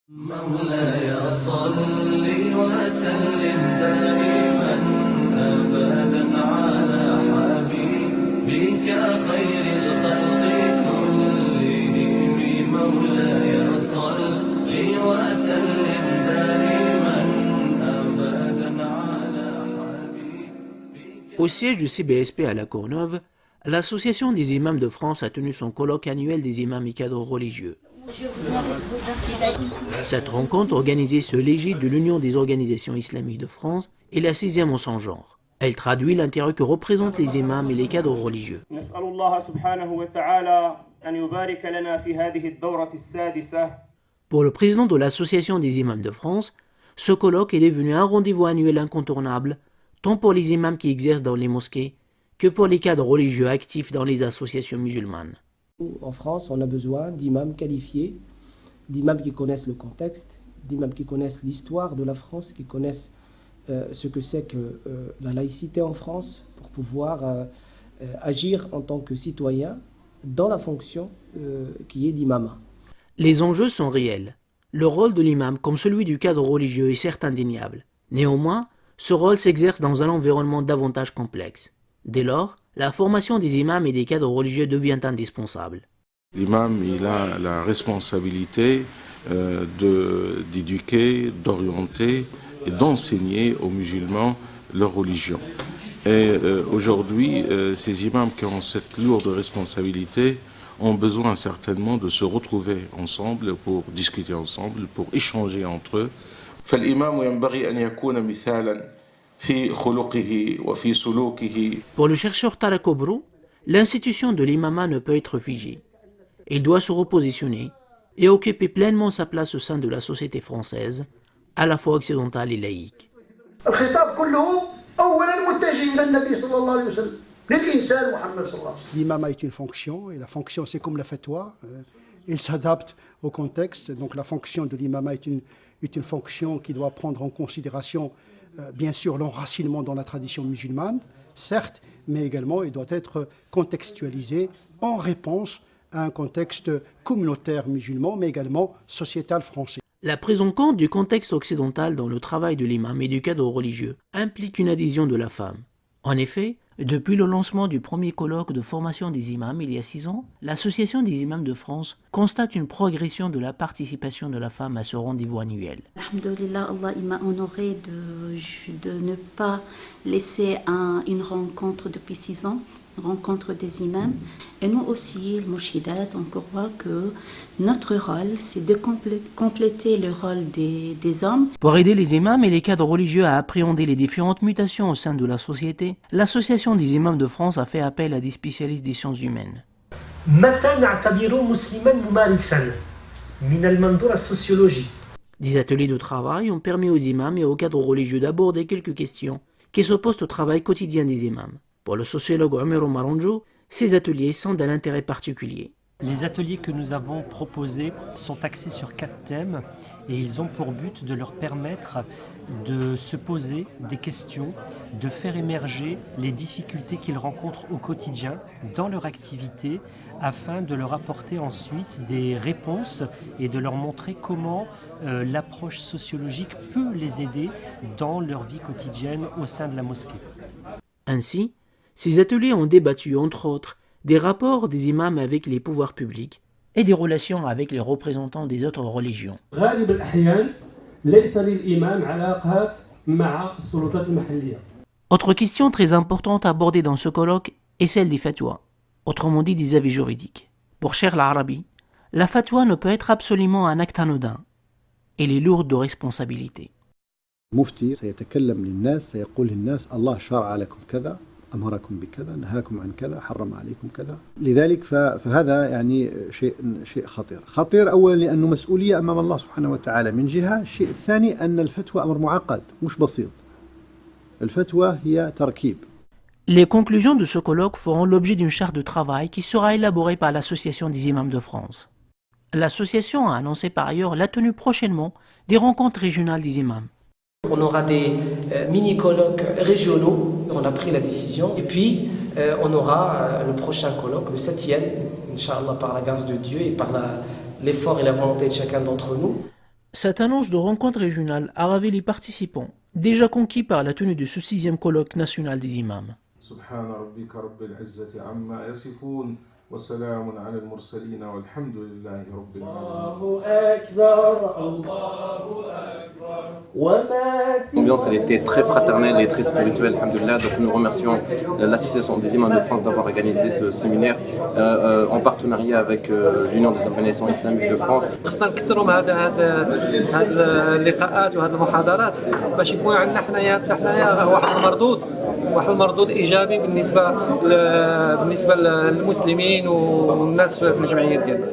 مولاي صل وسلم دائما أبدا على حبيبك خير الخلق كلهم مولاي صل وسلم دائما أبدا على حبيبك. Au siège du CBSP à La Courneuve, l'Association des imams de France a tenu son colloque annuel des imams et cadres religieux. Cette rencontre, organisée sous l'égide de l'Union des organisations islamiques de France, est la 6e en son genre. Elle traduit l'intérêt que représentent les imams et les cadres religieux. Pour le président de l'Association des imams de France, ce colloque est devenu un rendez-vous annuel incontournable, tant pour les imams qui exercent dans les mosquées que pour les cadres religieux actifs dans les associations musulmanes. En France, on a besoin d'imams qualifiés, d'imams qui connaissent le contexte, d'imams qui connaissent l'histoire de la France, qui connaissent ce que c'est que la laïcité en France, pour pouvoir agir en tant que citoyen dans la fonction qui est d'imam. Les enjeux sont réels. Le rôle de l'imam, comme celui du cadre religieux, est certes indéniable. Néanmoins, ce rôle s'exerce dans un environnement davantage complexe. Dès lors, la formation des imams et des cadres religieux devient indispensable. L'imam, il a la responsabilité d'éduquer, d'orienter et d'enseigner aux musulmans leur religion. Et aujourd'hui, ces imams qui ont cette lourde responsabilité ont besoin certainement de se retrouver ensemble pour discuter ensemble, pour échanger entre eux. فالإمام ينبغي أن يكون مثالا في خلقه وفي سلوكه. Pour le chercheur Tarek Obrou, l'institution de l'imama ne peut être figée. Il doit se repositionner et occuper pleinement sa place au sein de la société française, à la fois occidentale et laïque. L'imama est une fonction, et la fonction c'est comme la fatwa, il s'adapte au contexte, donc la fonction de l'imama est une fonction qui doit prendre en considération bien sûr l'enracinement dans la tradition musulmane, certes, mais également il doit être contextualisé en réponse à un contexte communautaire musulman, mais également sociétal français. La prise en compte du contexte occidental dans le travail de l'imam et du cadre religieux implique une adhésion de la femme. En effet, depuis le lancement du premier colloque de formation des imams il y a 6 ans, l'Association des imams de France constate une progression de la participation de la femme à ce rendez-vous annuel. Alhamdulillah, Allah m'a honoré de ne pas laisser une rencontre depuis 6 ans, une rencontre des imams. Et nous aussi, le Moushidat, on croit que notre rôle, c'est de compléter le rôle des hommes. Pour aider les imams et les cadres religieux à appréhender les différentes mutations au sein de la société, l'Association des imams de France a fait appel à des spécialistes des sciences humaines. Des ateliers de travail ont permis aux imams et aux cadres religieux d'aborder quelques questions qui s'opposent au travail quotidien des imams. Pour le sociologue Omero Maronjo, ces ateliers sont d'un intérêt particulier. Les ateliers que nous avons proposés sont axés sur 4 thèmes et ils ont pour but de leur permettre de se poser des questions, de faire émerger les difficultés qu'ils rencontrent au quotidien dans leur activité afin de leur apporter ensuite des réponses et de leur montrer comment l'approche sociologique peut les aider dans leur vie quotidienne au sein de la mosquée. Ainsi, ces ateliers ont débattu, entre autres, des rapports des imams avec les pouvoirs publics et des relations avec les représentants des autres religions. Autre question très importante abordée dans ce colloque est celle des fatwas, autrement dit des avis juridiques. Pour Cheikh Al-Arabi, la fatwa ne peut être absolument un acte anodin. Elle est lourde de responsabilité. مفتي سيتكلم للناس سيقول للناس الله شرع لكم كذا أمركم بكذا نهاكم عن كذا حرم عليكم كذا لذلك فهذا يعني شيء خطير أولا لأنه مسؤولية أمام الله سبحانه وتعالى من جهة الشيء الثاني أن الفتوى أمر معقد مش بسيط الفتوى هي تركيب. Les conclusions de ce colloque feront l'objet d'une charte de travail qui sera élaborée par l'Association des imams de France. L'association a annoncé par ailleurs la tenue prochainement des rencontres régionales des imams. On aura des mini-colloques régionaux, on a pris la décision. Et puis, on aura le prochain colloque, le 7e, Inch'Allah, par la grâce de Dieu et par l'effort et la volonté de chacun d'entre nous. Cette annonce de rencontre régionale a ravi les participants, déjà conquis par la tenue de ce 6e colloque national des imams. L'ambiance elle était très fraternelle et très spirituelle, alhamdoulilah. Donc nous remercions l'association des imams de France d'avoir organisé ce séminaire en partenariat avec l'Union des organisations islamiques de France. خصنا نكثروا هاد اللقاءات وهاد المحاضرات باش يكون عندنا حنايا واحد المردود ايجابي بالنسبه للمسلمين والناس في الجمعيات ديالنا.